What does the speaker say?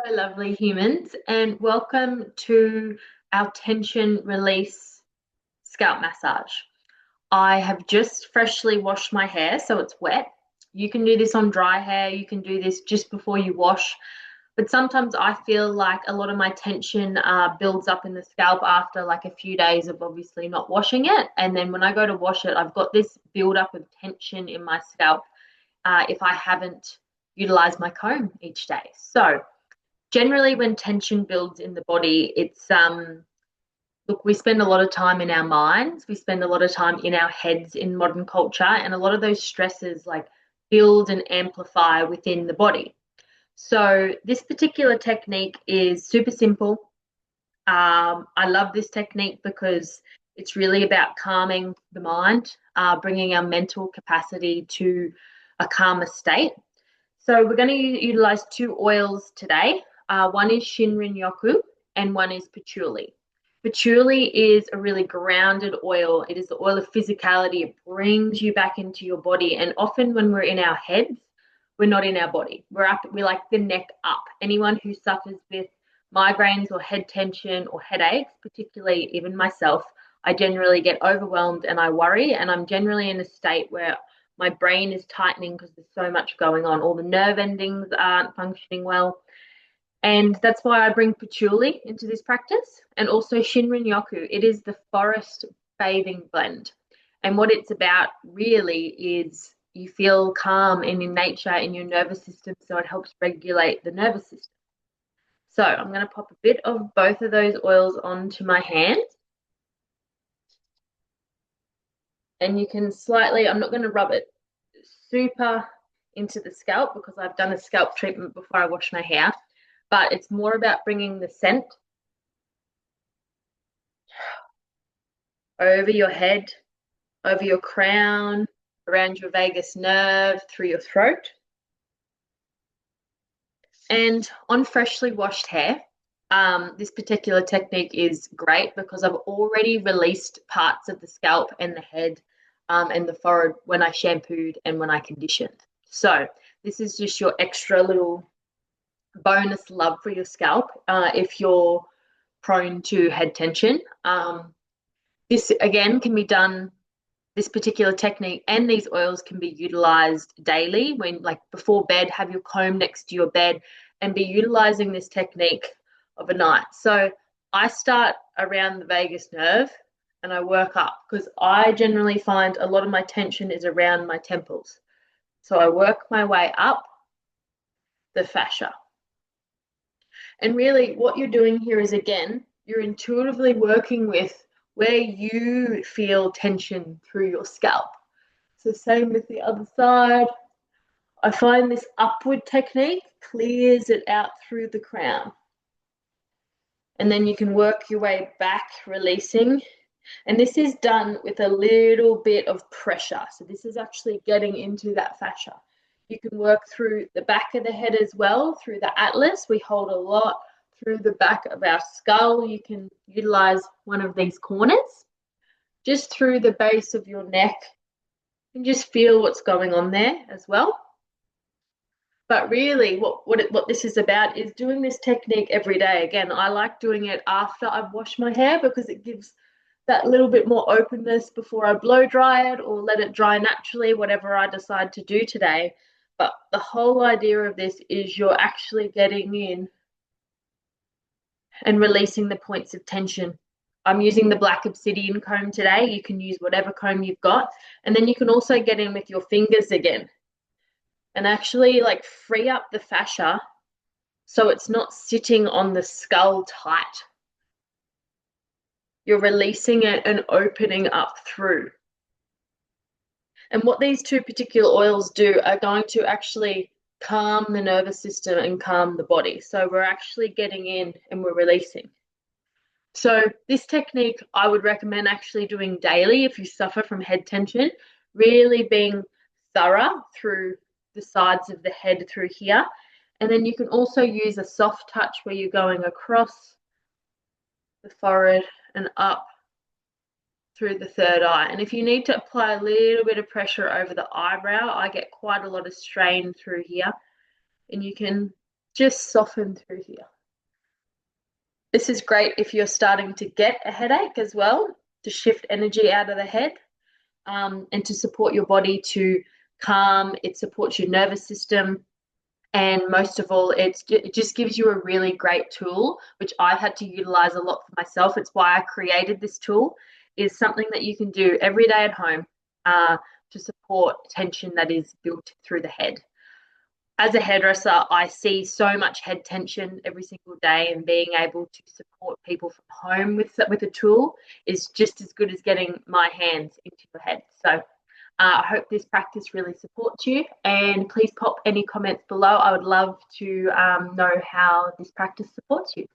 Hello, lovely humans, and welcome to our tension release scalp massage. I have just freshly washed my hair, so it's wet. You can do this on dry hair, you can do this just before you wash, but sometimes I feel like a lot of my tension builds up in the scalp after like a few days of obviously not washing it. And then when I go to wash it, I've got this build up of tension in my scalp if I haven't utilized my comb each day. So, generally when tension builds in the body, it's look, we spend a lot of time in our minds, we spend a lot of time in our heads in modern culture, and a lot of those stresses like build and amplify within the body. So this particular technique is super simple. I love this technique because it's really about calming the mind, bringing our mental capacity to a calmer state. So we're going to utilize two oils today. One is Shinrin Yoku and one is patchouli. Patchouli is a really grounded oil. It is the oil of physicality. It brings you back into your body. And often when we're in our heads, we're not in our body. We're like the neck up. Anyone who suffers with migraines or head tension or headaches, particularly even myself, I generally get overwhelmed and I worry. And I'm generally in a state where my brain is tightening because there's so much going on. All the nerve endings aren't functioning well. And that's why I bring patchouli into this practice and also Shinrin Yoku. It is the forest bathing blend. And what it's about really is you feel calm and in nature in your nervous system, so it helps regulate the nervous system. So I'm going to pop a bit of both of those oils onto my hand. And you can slightly, I'm not going to rub it super into the scalp because I've done a scalp treatment before I wash my hair, but it's more about bringing the scent over your head, over your crown, around your vagus nerve, through your throat. And on freshly washed hair, this particular technique is great because I've already released parts of the scalp and the head and the forehead when I shampooed and when I conditioned. So this is just your extra little bonus love for your scalp if you're prone to head tension. This again can be done. This particular technique and these oils can be utilized daily when, like, before bed, have your comb next to your bed and be utilizing this technique of a night. So I start around the vagus nerve and I work up because I generally find a lot of my tension is around my temples. So I work my way up the fascia. And really, what you're doing here is again, you're intuitively working with where you feel tension through your scalp. So, same with the other side. I find this upward technique clears it out through the crown. And then you can work your way back, releasing. And this is done with a little bit of pressure. So, this is actually getting into that fascia. You can work through the back of the head as well, through the atlas. We hold a lot through the back of our skull. You can utilize one of these corners, just through the base of your neck, and just feel what's going on there as well. But really, what this is about is doing this technique every day. Again, I like doing it after I've washed my hair because it gives that little bit more openness before I blow dry it or let it dry naturally, whatever I decide to do today. But the whole idea of this is you're actually getting in and releasing the points of tension. I'm using the black obsidian comb today. You can use whatever comb you've got. And then you can also get in with your fingers again and actually like free up the fascia so it's not sitting on the skull tight. You're releasing it and opening up through. And what these two particular oils do are going to actually calm the nervous system and calm the body. So we're actually getting in and we're releasing. So this technique I would recommend actually doing daily if you suffer from head tension, really being thorough through the sides of the head through here. And then you can also use a soft touch where you're going across the forehead and up through the third eye. And if you need to apply a little bit of pressure over the eyebrow, I get quite a lot of strain through here. And you can just soften through here. This is great if you're starting to get a headache as well, to shift energy out of the head, and to support your body to calm. It supports your nervous system. And most of all, it just gives you a really great tool, which I've had to utilize a lot for myself. It's why I created this tool, is something that you can do every day at home to support tension that is built through the head. As a hairdresser, I see so much head tension every single day, and being able to support people from home with a tool is just as good as getting my hands into your head. So I hope this practice really supports you, and please pop any comments below. I would love to know how this practice supports you.